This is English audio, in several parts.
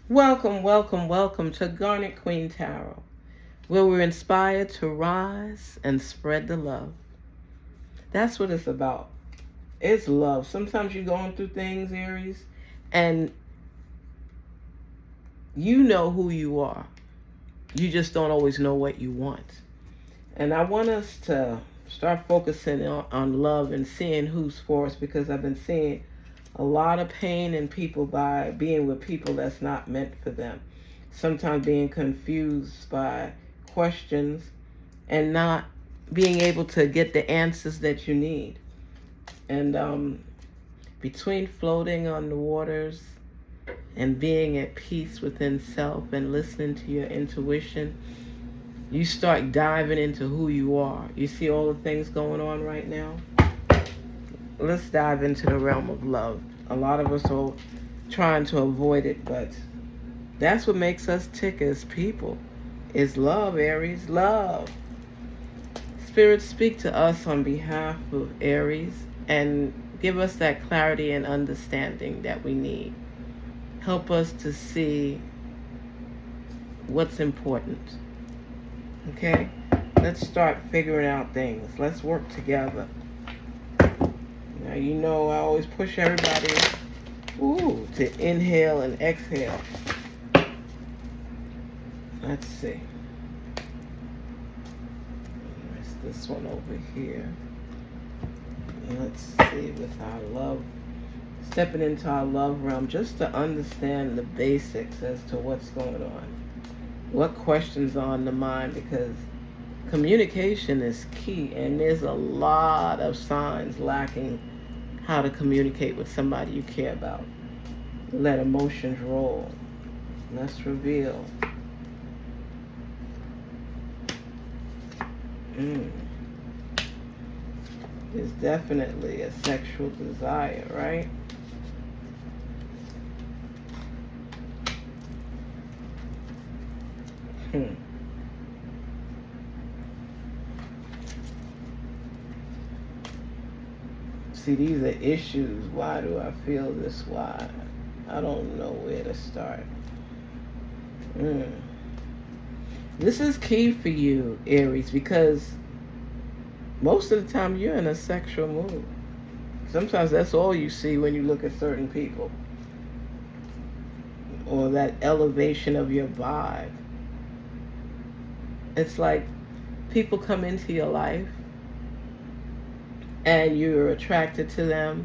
Welcome, welcome, welcome to Garnetqueentarot, where we're inspired to rise and spread the love. That's what it's about. It's love. Sometimes you're going through things, Aries, and you know who you are. You just don't always know what you want. And I want us to start focusing on love and seeing who's for us, because I've been seeing a lot of pain in people by being with people that's not meant for them. Sometimes being confused by questions and not being able to get the answers that you need. And between floating on the waters and being at peace within self and listening to your intuition, you start diving into who you are. You see all the things going on right now? Let's dive into the realm of love. A lot of us are trying to avoid it, but that's what makes us tick as people, is love, Aries, love. Spirit, speak to us on behalf of Aries and give us that clarity and understanding that we need. Help us to see what's important. Okay? Let's start figuring out things. Let's work together. Now, you know I always push everybody to inhale and exhale. Let's see. Rest this one over here. And let's see, with our love, stepping into our love realm, just to understand the basics as to what's going on. What questions are on the mind, because communication is key, and there's a lot of signs lacking how to communicate with somebody you care about. Let emotions roll. Let's reveal. There's definitely a sexual desire, right? See, these are issues. Why do I feel this? Why? I don't know where to start. This is key for you, Aries, because most of the time you're in a sexual mood. Sometimes that's all you see when you look at certain people, or that elevation of your vibe. It's like people come into your life and you're attracted to them,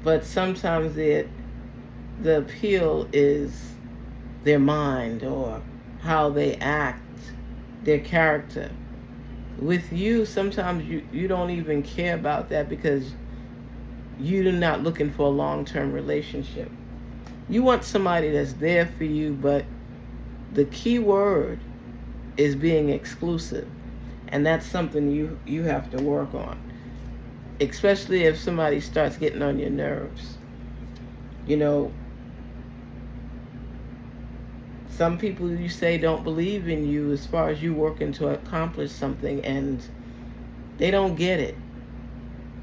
but sometimes the appeal is their mind or how they act, their character. With you, sometimes you don't even care about that, because you're not looking for a long-term relationship. You want somebody that's there for you, but the key word is being exclusive. And that's something you have to work on, especially if somebody starts getting on your nerves. You know, some people, you say, don't believe in you as far as you working to accomplish something, and they don't get it.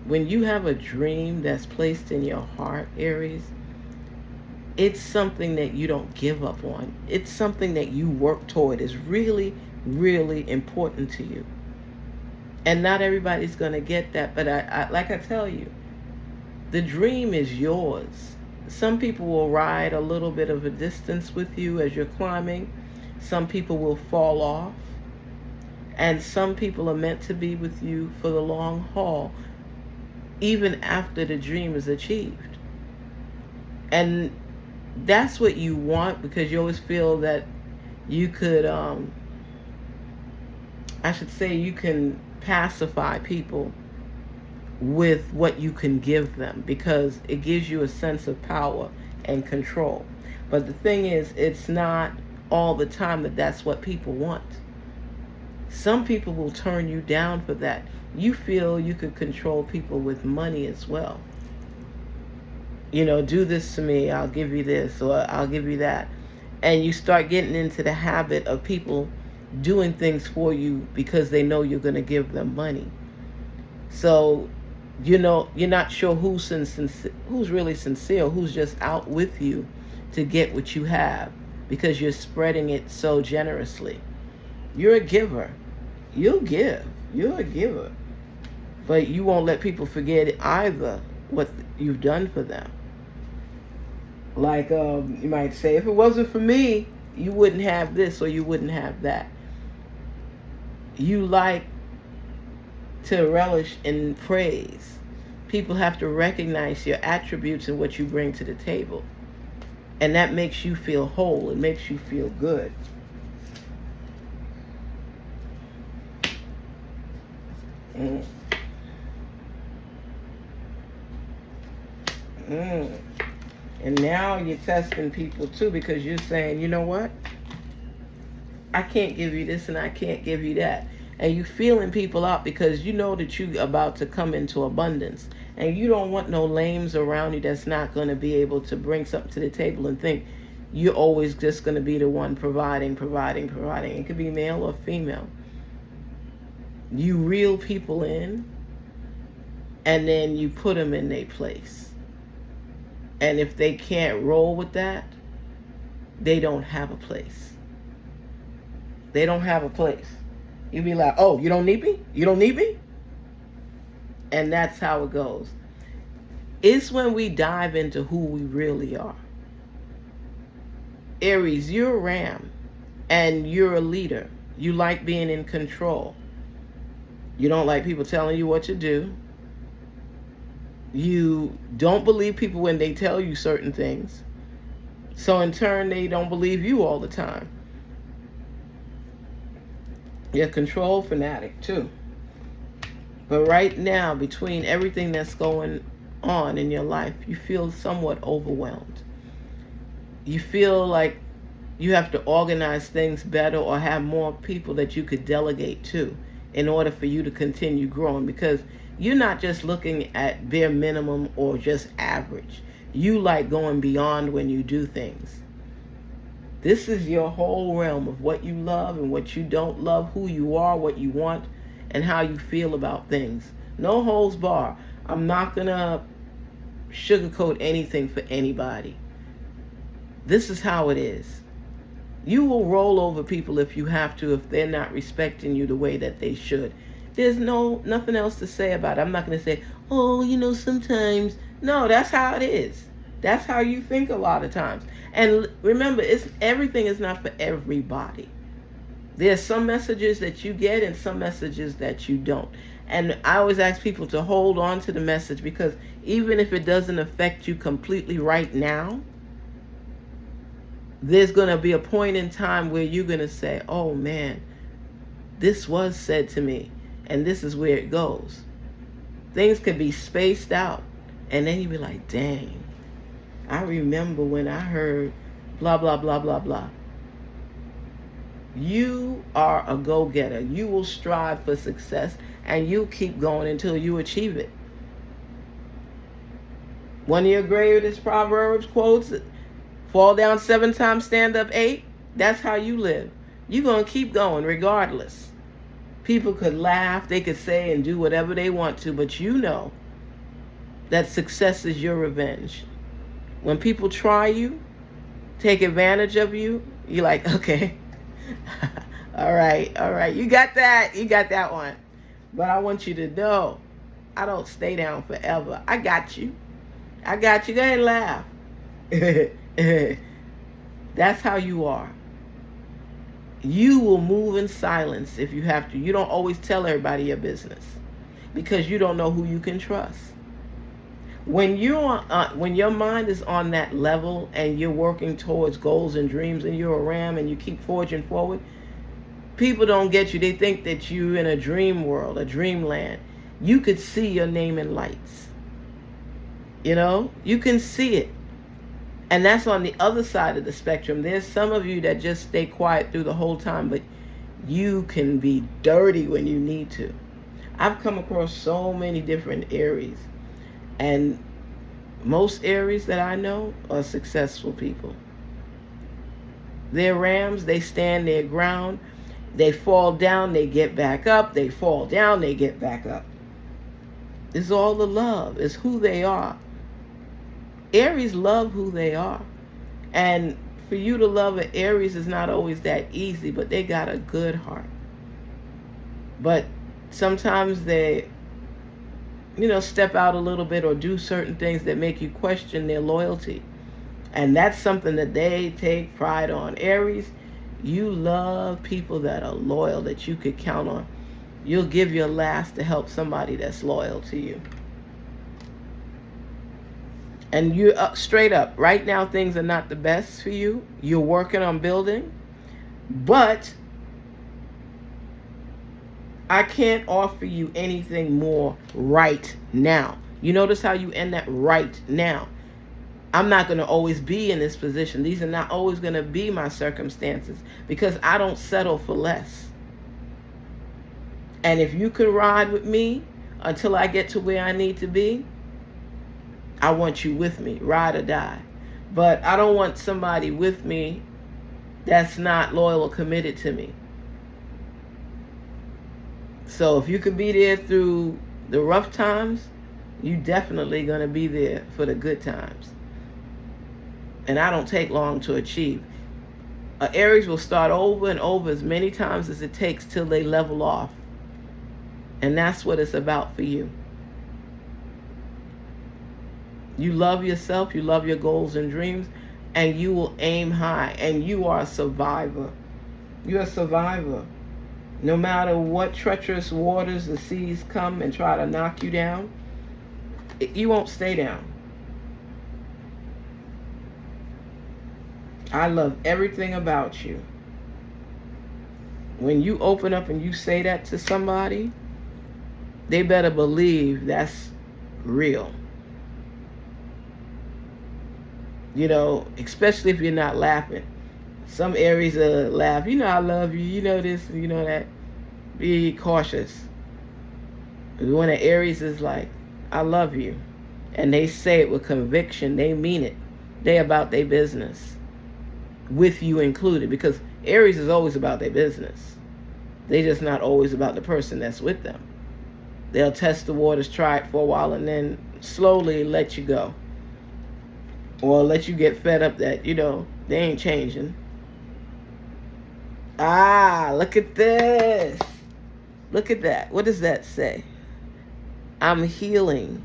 When you have a dream that's placed in your heart, Aries, it's something that you don't give up on. It's something that you work toward. Is really, really important to you. And not everybody's going to get that, but I like I tell you, the dream is yours. Some people will ride a little bit of a distance with you as you're climbing. Some people will fall off. And some people are meant to be with you for the long haul, even after the dream is achieved. And that's what you want, because you always feel that you could, you can pacify people with what you can give them, because it gives you a sense of power and control. But the thing is, it's not all the time that that's what people want. Some people will turn you down for that. You feel you could control people with money as well. You know, do this to me, I'll give you this, or I'll give you that. And you start getting into the habit of people doing things for you because they know you're going to give them money. So, you know, you're not sure who's really sincere, who's just out with you to get what you have because you're spreading it so generously. You're a giver. You'll give. You're a giver. But you won't let people forget either what you've done for them. Like you might say, if it wasn't for me, you wouldn't have this or you wouldn't have that. You like to relish in praise. People have to recognize your attributes and what you bring to the table. And that makes you feel whole. It makes you feel good. Mm. Mm. And now you're testing people too, because you're saying, you know what? I can't give you this and I can't give you that. And you feeling people out because you know that you're about to come into abundance. And you don't want no lames around you that's not going to be able to bring something to the table and think you're always just going to be the one providing. It could be male or female. You reel people in and then you put them in their place. And if they can't roll with that, they don't have a place. They don't have a place. You be like, oh, you don't need me? You don't need me? And that's how it goes. It's when we dive into who we really are. Aries, you're a ram and you're a leader. You like being in control. You don't like people telling you what to do. You don't believe people when they tell you certain things. So in turn, they don't believe you all the time. You're a control fanatic too. But right now, between everything that's going on in your life, you feel somewhat overwhelmed. You feel like you have to organize things better or have more people that you could delegate to in order for you to continue growing, because you're not just looking at bare minimum or just average. You like going beyond when you do things. This is your whole realm of what you love and what you don't love, who you are, what you want, and how you feel about things. No holds bar. I'm not going to sugarcoat anything for anybody. This is how it is. You will roll over people if you have to, if they're not respecting you the way that they should. There's nothing else to say about it. I'm not going to say, oh, sometimes. No, that's how it is. That's how you think a lot of times. And remember, everything is not for everybody. There's some messages that you get and some messages that you don't. And I always ask people to hold on to the message, because even if it doesn't affect you completely right now, there's going to be a point in time where you're going to say, oh man, this was said to me and this is where it goes. Things could be spaced out and then you'll be like, dang, I remember when I heard blah, blah, blah, blah, blah. You are a go-getter. You will strive for success and you'll keep going until you achieve it. One of your greatest Proverbs quotes, fall down 7 times, stand up 8. That's how you live. You're going to keep going regardless. People could laugh, they could say and do whatever they want to, but you know that success is your revenge. When people try you, take advantage of you, you're like, okay, all right, you got that one. But I want you to know, I don't stay down forever. I got you. Go ahead and laugh. That's how you are. You will move in silence if you have to. You don't always tell everybody your business because you don't know who you can trust. When your mind is on that level and you're working towards goals and dreams and you're a ram and you keep forging forward, people don't get you. They think that you're in a dream world, a dreamland. You could see your name in lights. You can see it. And that's on the other side of the spectrum. There's some of you that just stay quiet through the whole time, but you can be dirty when you need to. I've come across so many different Aries, and most Aries that I know are successful people. They're rams. They stand their ground. They fall down, they get back up. They fall down, they get back up. It's all the love. It's who they are. Aries love who they are. And for you to love an Aries is not always that easy, but they got a good heart. But sometimes they, step out a little bit or do certain things that make you question their loyalty. And that's something that they take pride on. Aries, you love people that are loyal, that you could count on. You'll give your last to help somebody that's loyal to you. And you straight up, right now things are not the best for you. You're working on building. But I can't offer you anything more right now. You notice how you end that right now. I'm not going to always be in this position. These are not always going to be my circumstances because I don't settle for less. And if you can ride with me until I get to where I need to be, I want you with me, ride or die. But I don't want somebody with me that's not loyal or committed to me. So if you can be there through the rough times, you definitely going to be there for the good times. And I don't take long to achieve. Aries will start over and over as many times as it takes till they level off. And that's what it's about for you. You love yourself, you love your goals and dreams, and you will aim high. And you are a survivor. You're a survivor. No matter what treacherous waters the seas come and try to knock you down, you won't stay down. I love everything about you. When you open up and you say that to somebody, they better believe that's real. Especially if you're not laughing. Some Aries laugh, I love you, you know this, you know that. Be cautious. When an Aries is like, I love you, and they say it with conviction, they mean it. They about their business, with you included, because Aries is always about their business. They just not always about the person that's with them. They'll test the waters, try it for a while, and then slowly let you go. Or let you get fed up that, they ain't changing. Look at this. Look at that. What does that say? I'm healing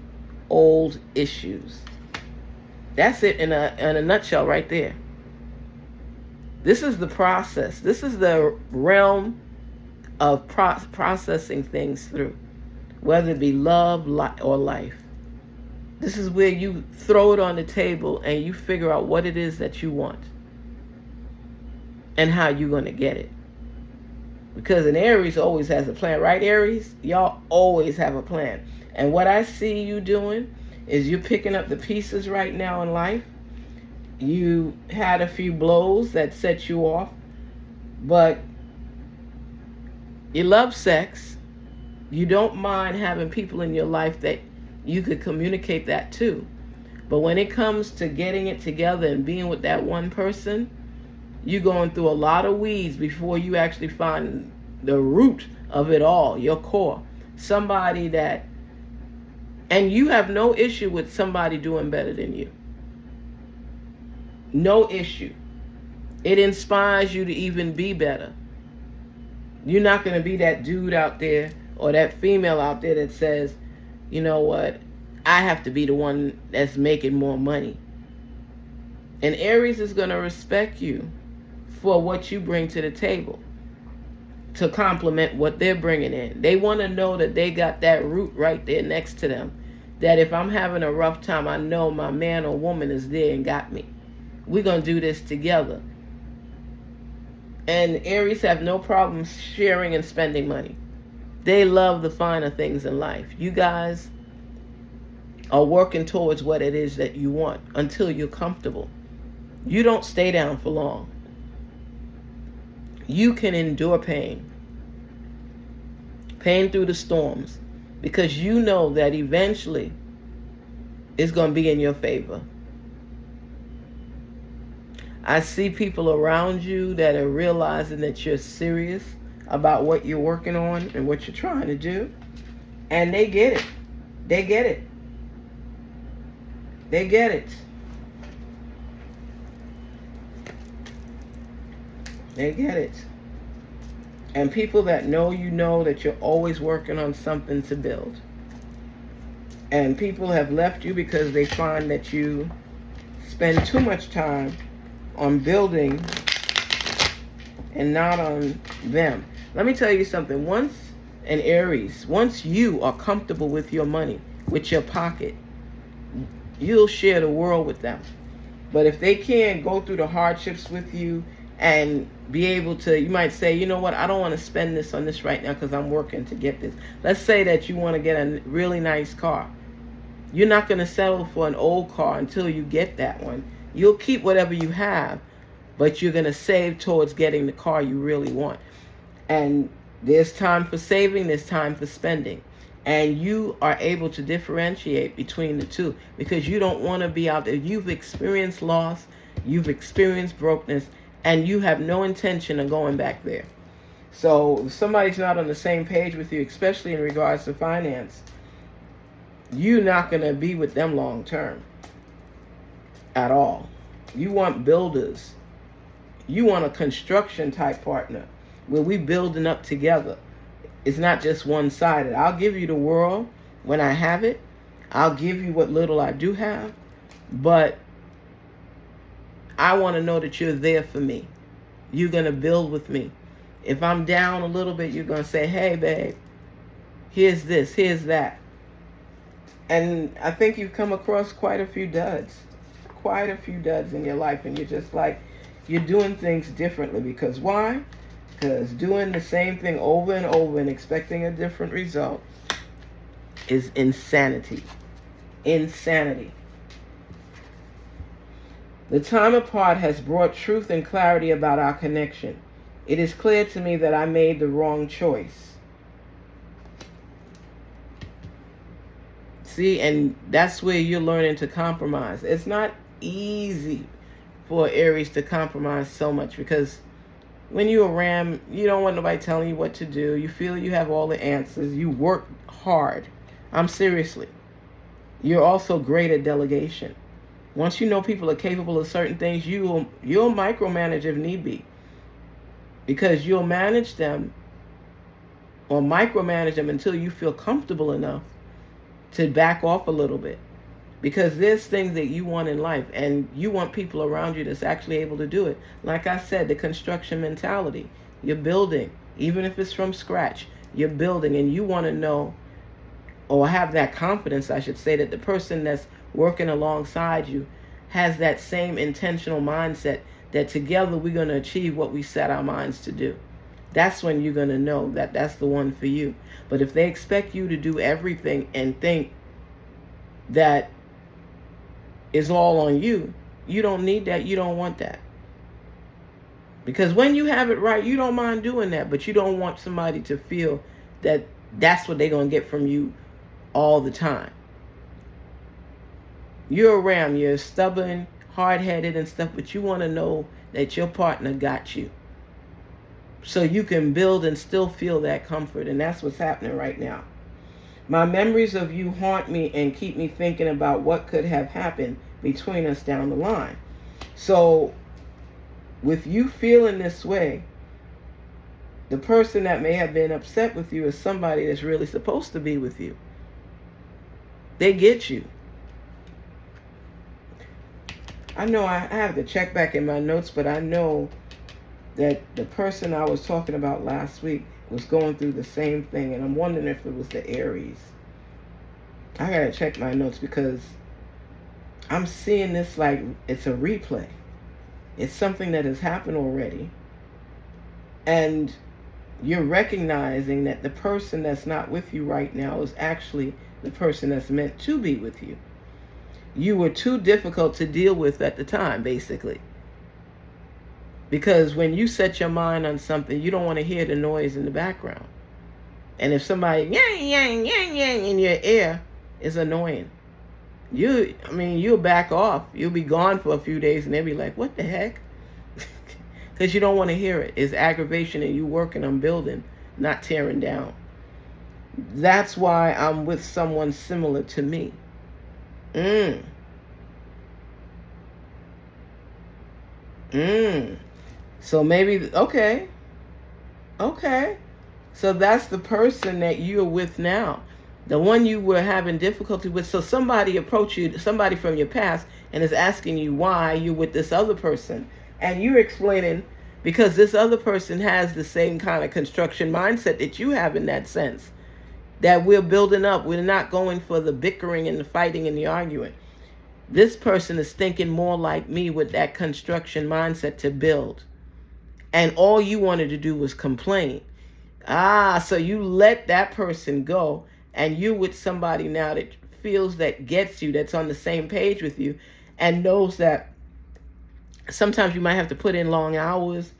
old issues. That's it in a nutshell right there. This is the process. This is the realm of processing things through, whether it be love or life. This is where you throw it on the table and you figure out what it is that you want and how you're going to get it. Because an Aries always has a plan, right, Aries? Y'all always have a plan. And what I see you doing is you're picking up the pieces right now in life. You had a few blows that set you off, but you love sex. You don't mind having people in your life that you could communicate that to. But when it comes to getting it together and being with that one person, you're going through a lot of weeds before you actually find the root of it all, your core. Somebody that, and you have no issue with somebody doing better than you. No issue. It inspires you to even be better. You're not going to be that dude out there or that female out there that says, you know what, I have to be the one that's making more money. And Aries is going to respect you for what you bring to the table, to complement what they're bringing in. They want to know that they got that root right there next to them, that if I'm having a rough time, I know my man or woman is there and got me. We're going to do this together. And Aries have no problem sharing and spending money. They love the finer things in life. You guys are working towards what it is that you want until you're comfortable. You don't stay down for long. You can endure pain through the storms, because you know that eventually it's going to be in your favor. I see people around you that are realizing that you're serious about what you're working on and what you're trying to do, and they get it. They get it. They get it. They get it. And people that know you know that you're always working on something to build. And people have left you because they find that you spend too much time on building and not on them. Let me tell you something. Once an Aries, once you are comfortable with your money, with your pocket, you'll share the world with them. But if they can't go through the hardships with you and be able to, you might say, you know what, I don't want to spend this on this right now because I'm working to get this. Let's say that you want to get a really nice car. You're not going to settle for an old car until you get that one. You'll keep whatever you have, but you're going to save towards getting the car you really want. And there's time for saving, there's time for spending. And you are able to differentiate between the two because you don't want to be out there. You've experienced loss, you've experienced brokenness, and you have no intention of going back there. So if somebody's not on the same page with you, especially in regards to finance, you're not going to be with them long term at all. You want builders. You want a construction type partner where we building up together. It's not just one-sided. I'll give you the world when I have it. I'll give you what little I do have. But I want to know that you're there for me. You're going to build with me. If I'm down a little bit, you're going to say, hey, babe, here's this, here's that. And I think you've come across quite a few duds. Quite a few duds in your life. And you're just like, you're doing things differently. Because why? Because doing the same thing over and over and expecting a different result is insanity. Insanity. The time apart has brought truth and clarity about our connection. It is clear to me that I made the wrong choice. See, and that's where you're learning to compromise. It's not easy for Aries to compromise so much because when you're a Ram, you don't want nobody telling you what to do. You feel you have all the answers. You work hard. Seriously. You're also great at delegation. Once you know people are capable of certain things, you'll micromanage if need be. Because you'll manage them or micromanage them until you feel comfortable enough to back off a little bit. Because there's things that you want in life and you want people around you that's actually able to do it. Like I said, the construction mentality. You're building, even if it's from scratch. You're building and you want to know or have that confidence, I should say, that the person that's working alongside you has that same intentional mindset that together we're going to achieve what we set our minds to do. That's when you're going to know that that's the one for you. But if they expect you to do everything and think that is all on you, you don't need that. You don't want that. Because when you have it right, you don't mind doing that, but you don't want somebody to feel that that's what they're going to get from you all the time. You're a Ram, you're stubborn, hard-headed and stuff, but you want to know that your partner got you. So you can build and still feel that comfort, and that's what's happening right now. My memories of you haunt me and keep me thinking about what could have happened between us down the line. So with you feeling this way, the person that may have been upset with you is somebody that's really supposed to be with you. They get you. I know I have to check back in my notes, but I know that the person I was talking about last week was going through the same thing, and I'm wondering if it was the Aries. I gotta check my notes because I'm seeing this like it's a replay. It's something that has happened already. And you're recognizing that the person that's not with you right now is actually the person that's meant to be with you. You were too difficult to deal with at the time, basically. Because when you set your mind on something, you don't want to hear the noise in the background. And if somebody yang, yang, yang, yang in your ear, it's annoying. You'll back off. You'll be gone for a few days and they'll be like, what the heck? Because you don't want to hear it. It's aggravation and you working on building, not tearing down. That's why I'm with someone similar to me. So maybe, okay. So that's the person that you're with now. The one you were having difficulty with. So somebody approached you, somebody from your past, and is asking you why you're with this other person. And you're explaining because this other person has the same kind of construction mindset that you have in that sense. That we're building up. We're not going for the bickering and the fighting and the arguing. This person is thinking more like me with that construction mindset to build. And all you wanted to do was complain. So you let that person go, and you with somebody now that feels, that gets you, that's on the same page with you, and knows that sometimes you might have to put in long hours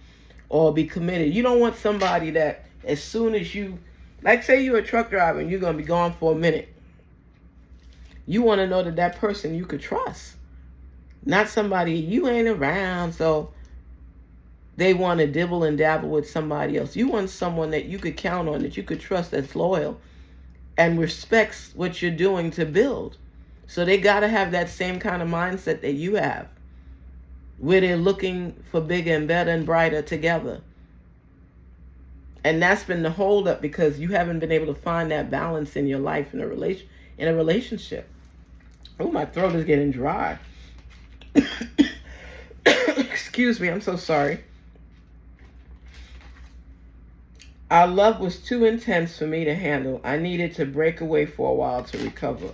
or be committed. You don't want somebody that as soon as you, like say you're a truck driver and you're going to be gone for a minute, you want to know that that person you could trust, not somebody you ain't around, so they want to dibble and dabble with somebody else. You want someone that you could count on, that you could trust, that's loyal and respects what you're doing to build. So they got to have that same kind of mindset that you have, where they're looking for bigger and better and brighter together. And that's been the holdup, because you haven't been able to find that balance in your life, in a relationship. Oh, my throat is getting dry. Excuse me, I'm so sorry. Our love was too intense for me to handle. I needed to break away for a while to recover.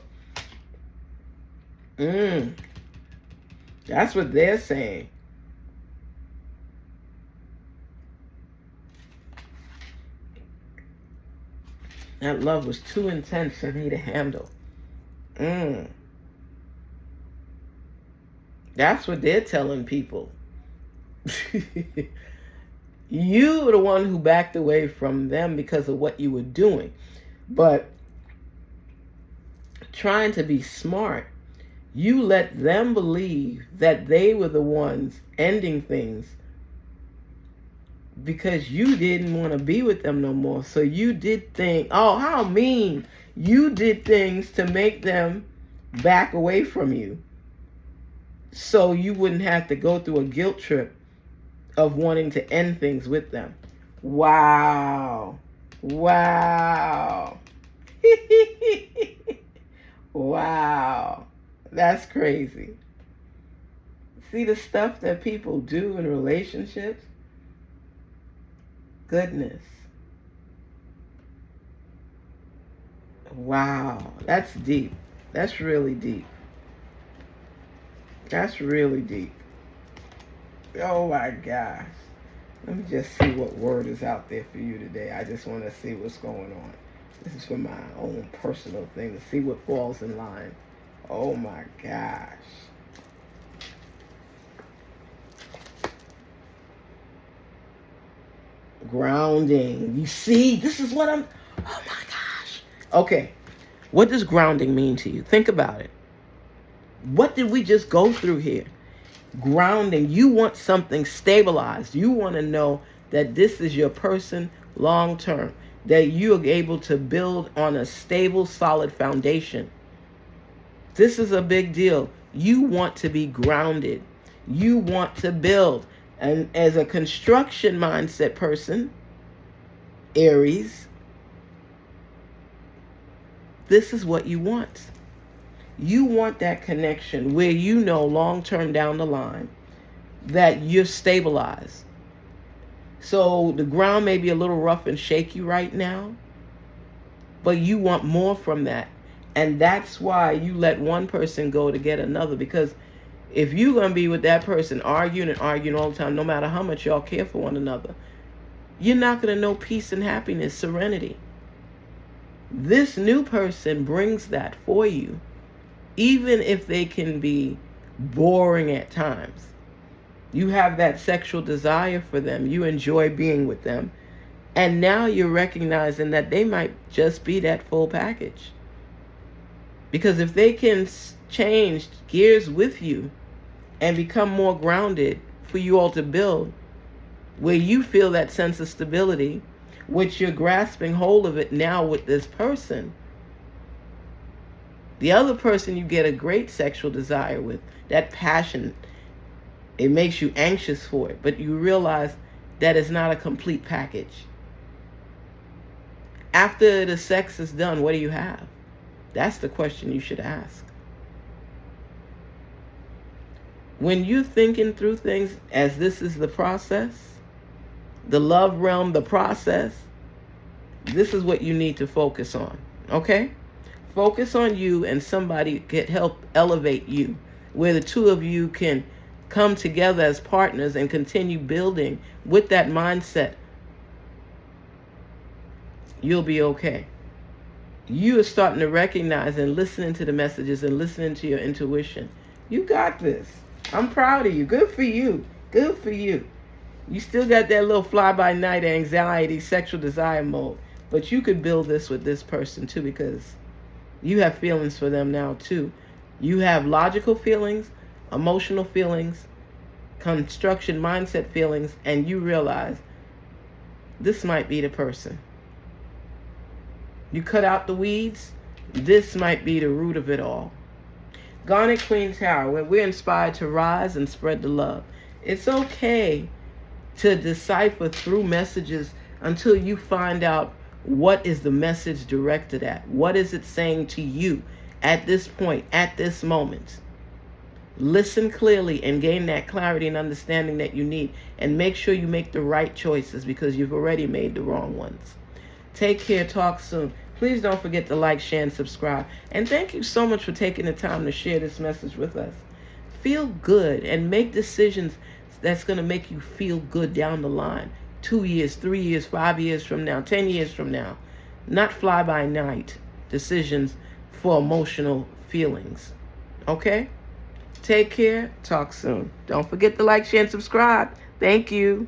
That's what they're saying. That love was too intense for me to handle. That's what they're telling people. You were the one who backed away from them because of what you were doing. But trying to be smart, you let them believe that they were the ones ending things because you didn't want to be with them no more. So you did things, oh, how mean. You did things to make them back away from you, so you wouldn't have to go through a guilt trip of wanting to end things with them. Wow. Wow. Wow. That's crazy. See the stuff that people do in relationships? Goodness. Wow. That's deep. That's really deep. That's really deep. Oh my gosh. Let me just see what word is out there for you today. I just want to see what's going on. This is for my own personal thing, to see what falls in line. Oh my gosh. Grounding. You see, this is what I'm, oh my gosh. Okay. What does grounding mean to you? Think about it. What did we just go through here? Grounding. You want something stabilized. You want to know that this is your person long term, that you are able to build on a stable, solid foundation. This is a big deal. You want to be grounded. You want to build. And as a construction mindset person, Aries, this is what you want. You want that connection where you know long term down the line that you're stabilized. So the ground may be a little rough and shaky right now, but you want more from that. And that's why you let one person go to get another, because if you're going to be with that person arguing all the time, no matter how much y'all care for one another, you're not going to know peace and happiness, serenity. This new person brings that for you, even if they can be boring at times. You have that sexual desire for them. You enjoy being with them. And now you're recognizing that they might just be that full package. Because if they can change gears with you and become more grounded for you all to build, where you feel that sense of stability, which you're grasping hold of it now with this person. The other person you get a great sexual desire with, that passion, It makes you anxious for it, but you realize that it's not a complete package. After the sex is done, what do you have? That's the question you should ask. When you're thinking through things as this is the process, the love realm, the process, this is what you need to focus on, okay? Focus on you, and somebody can help elevate you, where the two of you can come together as partners and continue building with that mindset. You'll be okay. You are starting to recognize and listening to the messages and listening to your intuition. You got this. I'm proud of you. Good for you. Good for you. You still got that little fly-by-night anxiety, sexual desire mode. But you could build this with this person too, because you have feelings for them now too. You have logical feelings, emotional feelings, construction mindset feelings, and you realize this might be the person. You cut out the weeds, this might be the root of it all. Garnetqueentarot, where we're inspired to rise and spread the love. It's okay to decipher through messages until you find out what is the message directed at. What is it saying to you at this point, at this moment? Listen clearly and gain that clarity and understanding that you need, and make sure you make the right choices, because you've already made the wrong ones. Take care. Talk soon. Please don't forget to like, share, and subscribe. And thank you so much for taking the time to share this message with us. Feel good and make decisions that's going to make you feel good down the line. 2 years, 3 years, 5 years from now, 10 years from now. Not fly-by-night decisions for emotional feelings. Okay? Take care. Talk soon. Don't forget to like, share, and subscribe. Thank you.